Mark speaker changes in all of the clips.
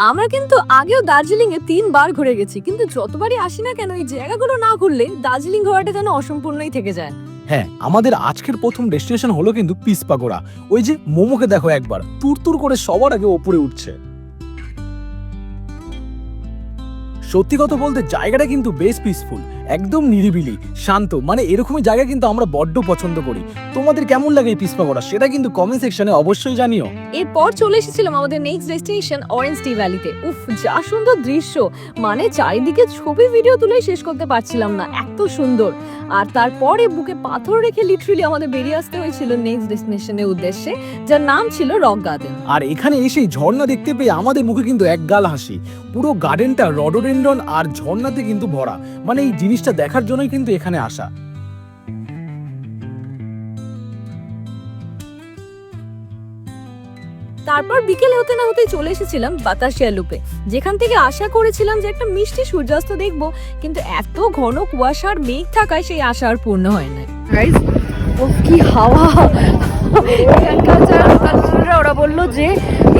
Speaker 1: আমরা কিন্তু আগেও দার্জিলিং এ 3 বার ঘুরে গেছি, কিন্তু যতবারই আসি না কেন এই জায়গাগুলো না ঘুরলে দার্জিলিং ঘোরাটা যেন অসম্পূর্ণই থেকে যায়।
Speaker 2: হ্যাঁ, আমাদের আজকের প্রথম ডেস্টিনেশন হলো কিন্তু পিস পাগোড়া। ওই যে মোমোকে দেখো একবার তুর করে সবার আগে ওপরে উঠছে। সত্যি কথা বলতে জায়গাটা কিন্তু বেশ পিসফুল, একদম নিরিবিলি শান্ত, মানে এরকমই জায়গা কিন্তু আমরা বড্ড পছন্দ করি। তোমাদের কেমন লাগে এই পিস পাগোড়া সেটা কিন্তু কমেন্ট সেকশনে অবশ্যই জানিও।
Speaker 1: এরপর চলে এসেছিলাম আমাদের নেক্সট ডেস্টিনেশন অরেঞ্জ টি ভ্যালিতে। উফ, যা সুন্দর দৃশ্য, মানে চারিদিকে ছবি ভিডিও তুলে শেষ করতে পারছিলাম না, এত সুন্দর। আর তারপরে বুকে পাথর রেখে লিটারালি আমাদের বেরিয়ে আসতে হয়েছিল নেক্সট ডেস্টিনেশনের উদ্দেশ্যে, যার নাম ছিল রক গার্ডেন।
Speaker 2: আর এখানে এসেই ঝর্ণা দেখতে পেয়ে আমাদের মুখে কিন্তু একগাল হাসি। পুরো গার্ডেনটা রডোডেন্ড্রন আর ঝর্ণাতে কিন্তু ভরা, মানে এই জিনিসটা দেখার জন্যই কিন্তু এখানে আসা।
Speaker 1: তারপর বিকেল হতে না হতেই চলে এসেছিলাম বাতাসিয়া লুপে, যেখান থেকে আশা করেছিলাম যে একটা মিষ্টি সূর্যাস্ত দেখবো, কিন্তু এত ঘন কুয়াশার মেঘ থাকায় সেই আশা আর পূর্ণ হয় না। গাইস, ও কি হাওয়া! এখানকার যারা লোকালরা ওরা বললো যে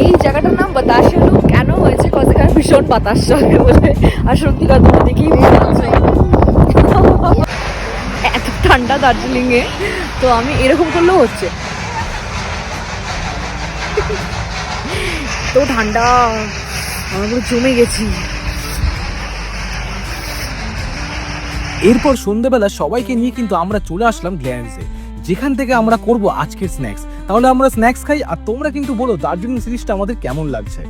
Speaker 1: এই জায়গাটার নাম বাতাসিয়া লুপ কেন হয়েছে, কজ এখানে ভীষণ বাতাস চলে বলে। আর সত্যি কথা দেখেই এত ঠান্ডা দার্জিলিং এ, তো আমি এরকম করলেও হচ্ছে তো ঠান্ডা, আমরা পুরো জমে গেছি।
Speaker 2: এরপর সন্ধ্যেবেলা সবাইকে নিয়ে কিন্তু আমরা চলে আসলাম গ্ল্যান্সে, যেখান থেকে আমরা করব আজকের স্ন্যাক্স। তাহলে আমরা স্ন্যাক্স খাই আর তোমরা কিন্তু বলো দার্জিলিং সিরিজটা আমাদের কেমন লাগছে।